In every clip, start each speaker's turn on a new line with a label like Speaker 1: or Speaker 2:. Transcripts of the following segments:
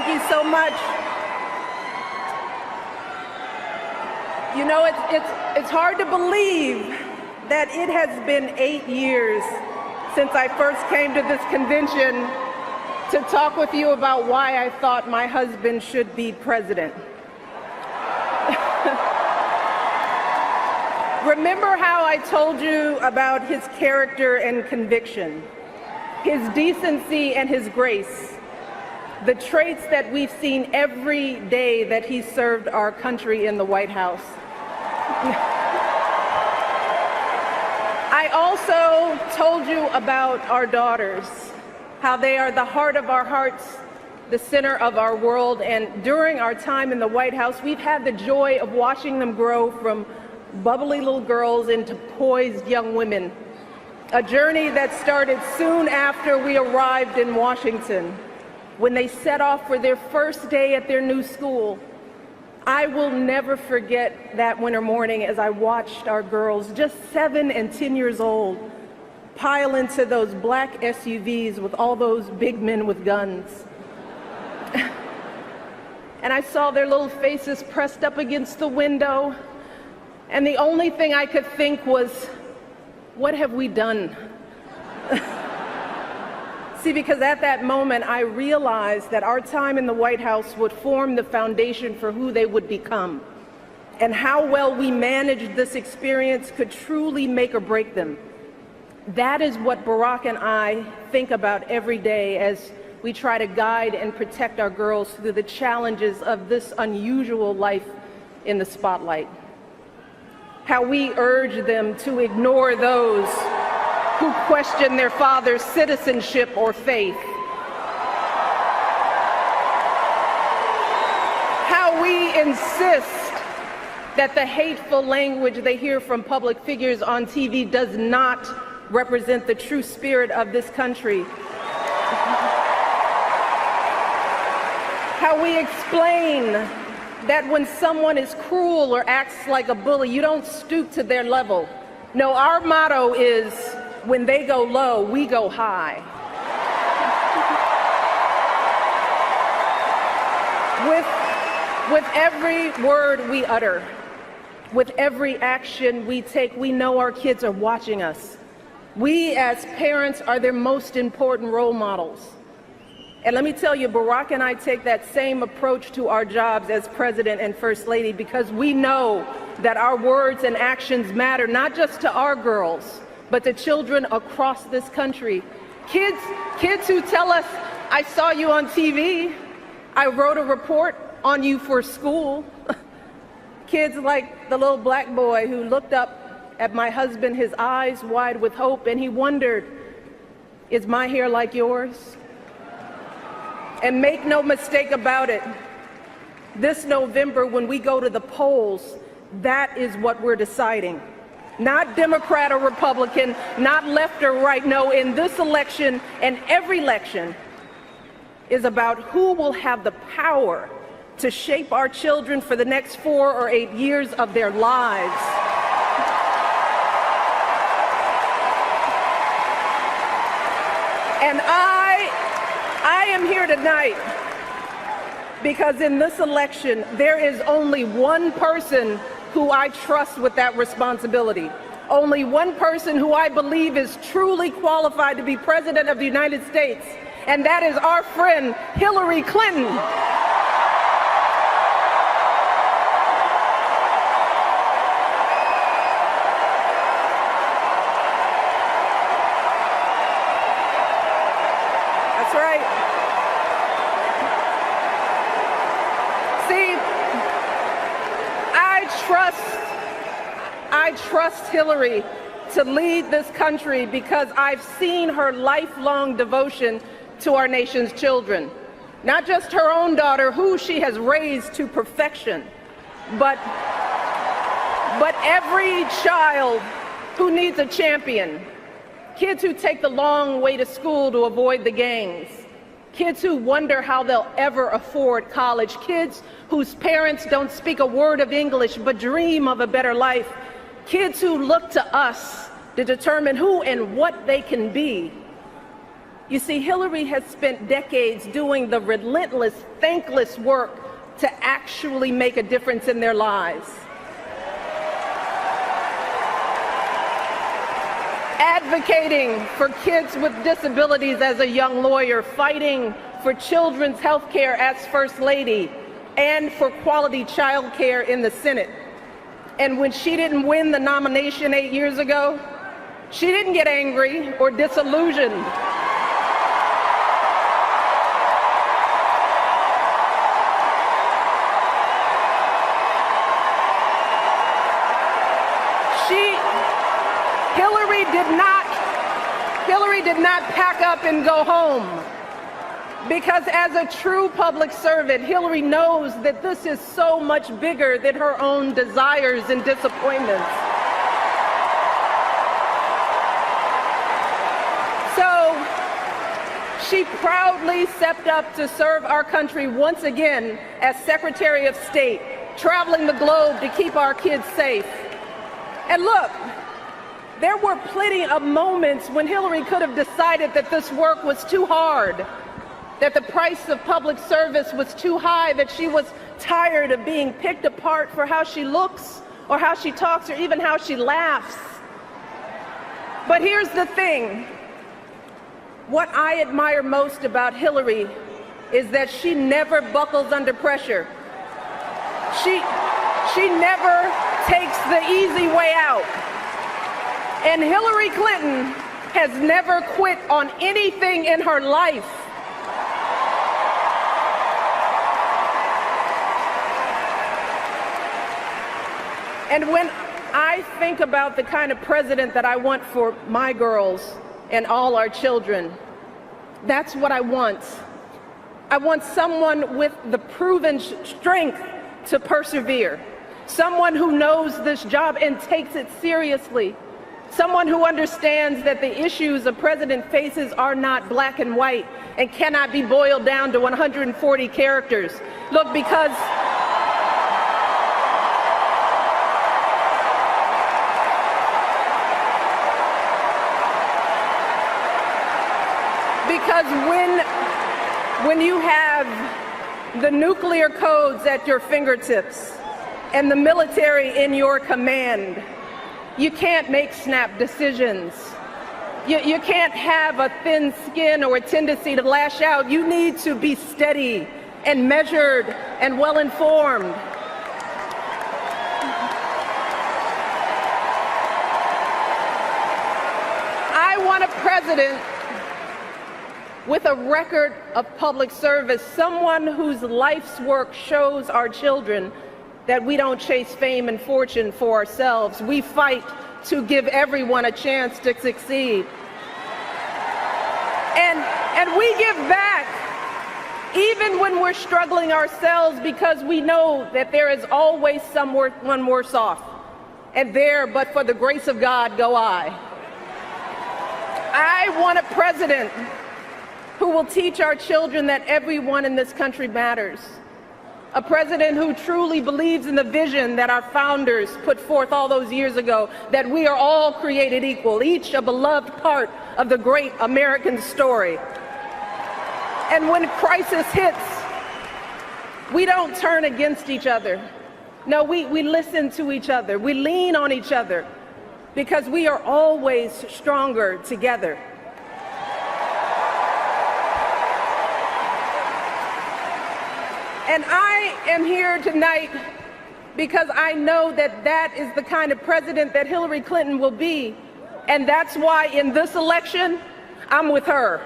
Speaker 1: you so much. You know, it's hard to believe that it has been 8 years since I first came to this convention to talk with you about why I thought my husband should be president. Remember how I told you about his character and conviction, his decency and his grace, the traits that we've seen every day that he served our country in the White House. I also told you about our daughters, how they are the heart of our hearts, the center of our world, and during our time in the White House, we've had the joy of watching them grow from bubbly little girls into poised young women, a journey that started soon after we arrived in Washington, when they set off for their first day at their new school. I will never forget that winter morning as I watched our girls, just 7 and 10 years old, pile into those black SUVs with all those big men with guns. And I saw their little faces pressed up against the window, and the only thing I could think was, what have we done? See, because at that moment, I realized that our time in the White House would form the foundation for who they would become, and how well we managed this experience could truly make or break them. That is what Barack and I think about every day as we try to guide and protect our girls through the challenges of this unusual life in the spotlight. How we urge them to ignore those who question their father's citizenship or faith. How we insist that the hateful language they hear from public figures on TV does not represent the true spirit of this country. How we explain that when someone is cruel or acts like a bully, you don't stoop to their level. No, our motto is, when they go low, we go high. With every word we utter, with every action we take, we know our kids are watching us. We as parents are their most important role models. And let me tell you, Barack and I take that same approach to our jobs as President and First Lady, because we know that our words and actions matter, not just to our girls, but to children across this country. Kids who tell us, I saw you on TV, I wrote a report on you for school. Kids like the little black boy who looked up at my husband, his eyes wide with hope, and he wondered, is my hair like yours? And make no mistake about it, this November when we go to the polls, that is what we're deciding. Not Democrat or Republican, not left or right. No, in this election and every election is about who will have the power to shape our children for the next 4 or 8 years of their lives. And I am here tonight because in this election, there is only one person who I trust with that responsibility. Only one person who I believe is truly qualified to be President of the United States, and that is our friend Hillary Clinton. That's right. See, I trust Hillary to lead this country because I've seen her lifelong devotion to our nation's children. Not just her own daughter, who she has raised to perfection, but every child who needs a champion. Kids who take the long way to school to avoid the gangs. Kids who wonder how they'll ever afford college. Kids whose parents don't speak a word of English but dream of a better life. Kids who look to us to determine who and what they can be. You see, Hillary has spent decades doing the relentless, thankless work to actually make a difference in their lives. Advocating for kids with disabilities as a young lawyer, fighting for children's health care as First Lady, and for quality child care in the Senate. And when she didn't win the nomination 8 years ago, she didn't get angry or disillusioned. Hillary did not pack up and go home, because as a true public servant, Hillary knows that this is so much bigger than her own desires and disappointments. So she proudly stepped up to serve our country once again as Secretary of State, traveling the globe to keep our kids safe. And look, there were plenty of moments when Hillary could have decided that this work was too hard, that the price of public service was too high, that she was tired of being picked apart for how she looks or how she talks or even how she laughs. But here's the thing. What I admire most about Hillary is that she never buckles under pressure. She never takes the easy way out. And Hillary Clinton has never quit on anything in her life. And when I think about the kind of president that I want for my girls and all our children, that's what I want. I want someone with the proven strength to persevere, someone who knows this job and takes it seriously, someone who understands that the issues a president faces are not black and white and cannot be boiled down to 140 characters. Look, because when you have the nuclear codes at your fingertips and the military in your command, you can't make snap decisions. You can't have a thin skin or a tendency to lash out. You need to be steady and measured and well-informed. I want a president with a record of public service, someone whose life's work shows our children that we don't chase fame and fortune for ourselves. We fight to give everyone a chance to succeed. And we give back even when we're struggling ourselves, because we know that there is always someone worse off. And there, but for the grace of God, go I. I want a president who will teach our children that everyone in this country matters. A president who truly believes in the vision that our founders put forth all those years ago, that we are all created equal, each a beloved part of the great American story. And when crisis hits, we don't turn against each other. No, we listen to each other. We lean on each other, because we are always stronger together. And I am here tonight because I know that that is the kind of president that Hillary Clinton will be. And that's why in this election, I'm with her.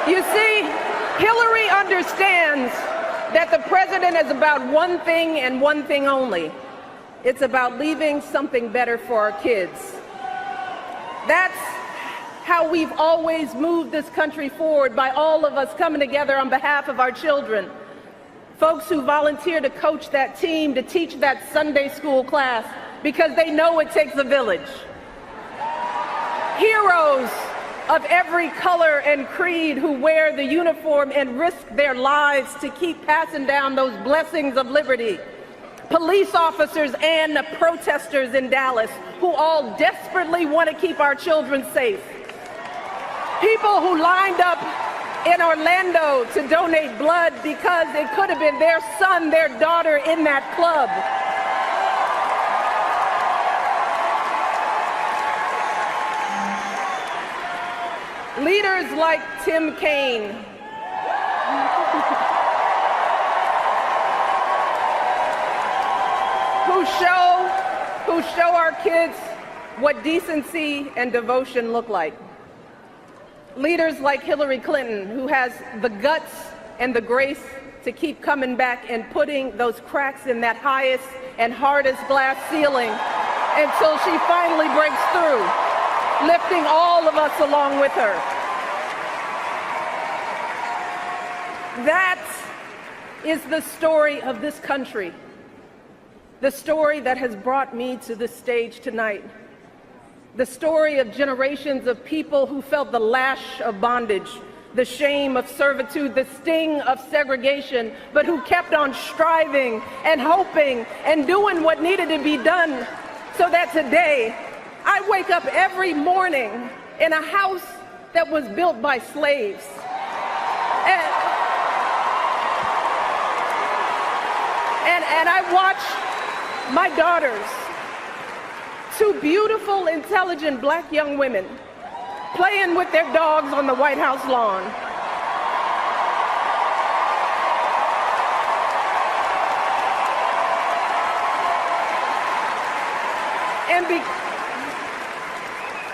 Speaker 1: You see, Hillary understands that the president is about one thing and one thing only. It's about leaving something better for our kids. That's how we've always moved this country forward, by all of us coming together on behalf of our children. Folks who volunteer to coach that team, to teach that Sunday school class, because they know it takes a village. Heroes of every color and creed who wear the uniform and risk their lives to keep passing down those blessings of liberty. Police officers and protesters in Dallas who all desperately want to keep our children safe. People who lined up in Orlando to donate blood because it could have been their son, their daughter in that club. Leaders like Tim Kaine, who show our kids what decency and devotion look like. Leaders like Hillary Clinton, who has the guts and the grace to keep coming back and putting those cracks in that highest and hardest glass ceiling until she finally breaks through, lifting all of us along with her. That is the story of this country, the story that has brought me to this stage tonight, the story of generations of people who felt the lash of bondage, the shame of servitude, the sting of segregation, but who kept on striving and hoping and doing what needed to be done so that today I wake up every morning in a house that was built by slaves. And I watch my daughters, two beautiful, intelligent black young women, playing with their dogs on the White House lawn.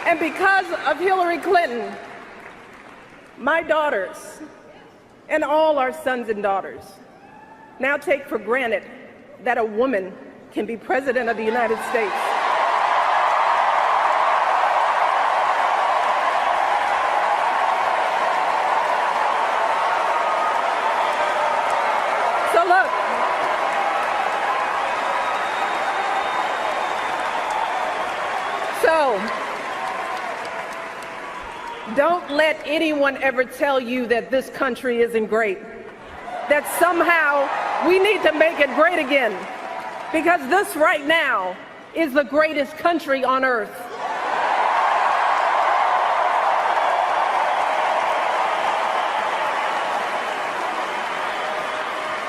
Speaker 1: And because of Hillary Clinton, my daughters and all our sons and daughters now take for granted that a woman can be president of the United States. So look, don't let anyone ever tell you that this country isn't great, that somehow we need to make it great again, because this right now is the greatest country on earth.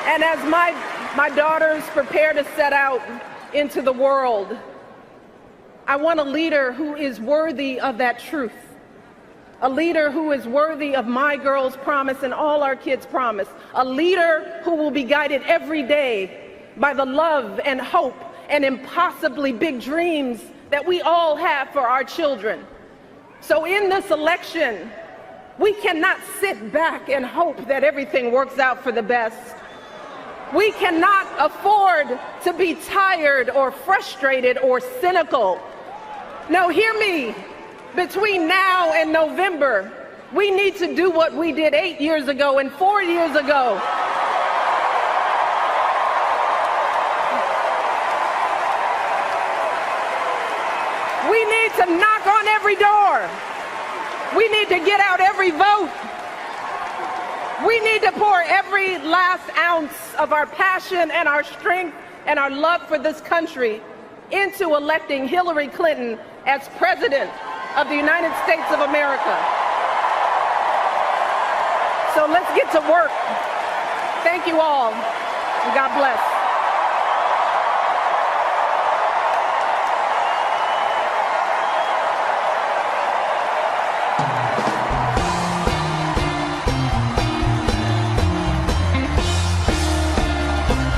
Speaker 1: And as my daughters prepare to set out into the world, I want a leader who is worthy of that truth. A leader who is worthy of my girls' promise and all our kids' promise. A leader who will be guided every day by the love and hope and impossibly big dreams that we all have for our children. So in this election, we cannot sit back and hope that everything works out for the best. We cannot afford to be tired or frustrated or cynical. No, hear me. Between now and November, we need to do what we did 8 years ago and 4 years ago. We need to knock on every door. We need to get out every vote. We need to pour every last ounce of our passion and our strength and our love for this country into electing Hillary Clinton as President of the United States of America. So let's get to work. Thank you all, and God bless.